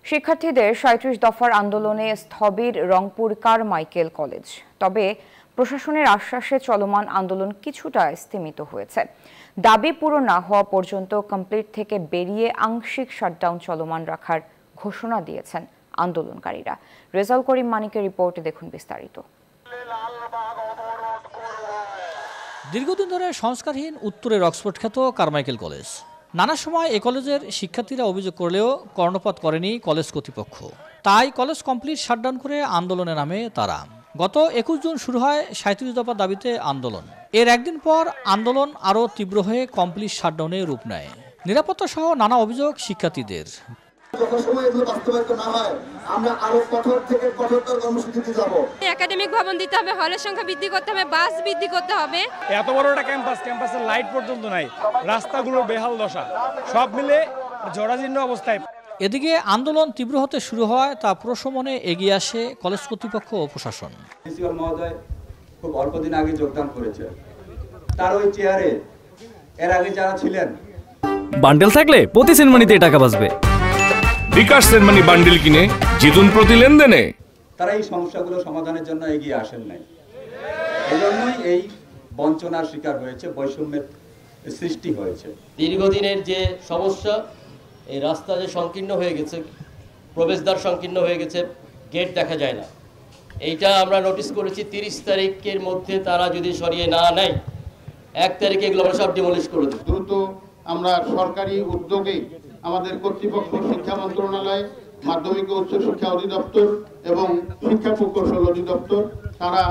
শিক্ষার্থীদের ৩৭ দফার আন্দোলনে স্থবির রংপুর কারমাইকেল কলেজ। তবে প্রশাসনের আশ্বাসে চলমান আন্দোলন কিছুটা স্তিমিত হয়েছে। দাবি পূরণ না হওয়া পর্যন্ত কমপ্লিট থেকে বেরিয়ে আংশিক শাটডাউন চলমান রাখার ঘোষণা দিয়েছেন আন্দোলনকারীরা। রেজাউল করিম মানিকের রিপোর্টে দেখুন বিস্তারিত। দীর্ঘদিন ধরে সংস্কারহীন উত্তরের অক্সফোর্ড খ্যাত কারমাইকেল কলেজ। নানা সময় এ কলেজের শিক্ষার্থীরা অভিযোগ করলেও কর্ণপাত করেনি কলেজ কর্তৃপক্ষ। তাই কলেজ কমপ্লিট শাটডাউন করে আন্দোলনে নামে তারা। গত ২১ জুন শুরু হয় ৩৭ দফা দাবিতে আন্দোলন। এর একদিন পর আন্দোলন আরও তীব্র হয়ে কমপ্লিট শাটডাউনে রূপ নেয়। নিরাপত্তা সহ নানা অভিযোগ শিক্ষার্থীদের। একাডেমিক ভবন দিতে হবে, হলের সংখ্যা বৃদ্ধি করতে হবে, বাস বৃদ্ধি করতে হবে। এত বড় একটা ক্যাম্পাসের লাইট পর্যন্ত নাই, রাস্তাগুলো বেহাল দশা, সব মিলে জরাজীর্ণ অবস্থায়। এদিকে আন্দোলন তীব্র হতে শুরু হয় তা প্রশমনে এগিয়ে আসে কলেজ কর্তৃপক্ষ ও প্রশাসন। প্রিন্সিপাল মহোদয় খুব অল্প দিন আগে যোগদান করেছে, তার ওই চেয়ারে এর আগে যারা ছিলেন। বান্ডেল থাকলে প্রতি সেনমানিতে টাকা বাঁচবে। বিকাশ সেনমানি বান্ডেল কিনে জিতুন প্রতি লেনদেনে। তারা এই সমস্যাগুলো সমাধানের জন্য এগিয়ে আসেন নাই, এজন্যই এই বঞ্চনার শিকার হয়েছে, বৈষম্যের সৃষ্টি হয়েছে। দীর্ঘদিনের যে সমস্যা, এই রাস্তা যে সংকীর্ণ হয়ে গেছে, প্রবেশদ্বার সংকীর্ণ হয়ে গেছে, গেট দেখা যায় না, এইটা আমরা নোটিশ করেছি। 30 তারিখের মধ্যে তারা যদি সরিয়ে না নেয়, 1 তারিখে এগুলো আমরা সব ডিমলিশ করে দেব। দ্রুত আমরা সরকারি উদ্যোগে আমাদের কর্তৃপক্ষ, শিক্ষা মন্ত্রণালয়, মাধ্যমিক ও উচ্চ শিক্ষা অধিদপ্তর এবং শিক্ষা প্রকৌশল অধিদপ্তর, তারা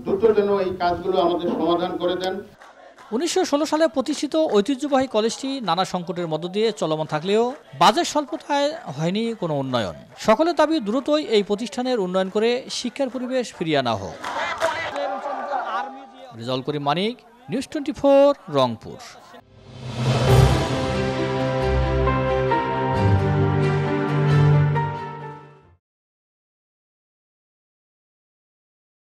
দ্রুত যেন এই কাজগুলো আমাদের সমাধান করে দেন। ১৯১৬ সালে প্রতিষ্ঠিত ঐতিহ্যবাহী কলেজটি নানা সংকটের মধ্য দিয়ে চলমান থাকলেও বাজেট স্বল্পতায় হয়নি কোনো উন্নয়ন। সকলের দাবি দ্রুতই এই প্রতিষ্ঠানের উন্নয়ন করে শিক্ষার পরিবেশ ফিরিয়ে আনা হোক। রেজাউল করিম মানিক, নিউজ 24, রংপুর।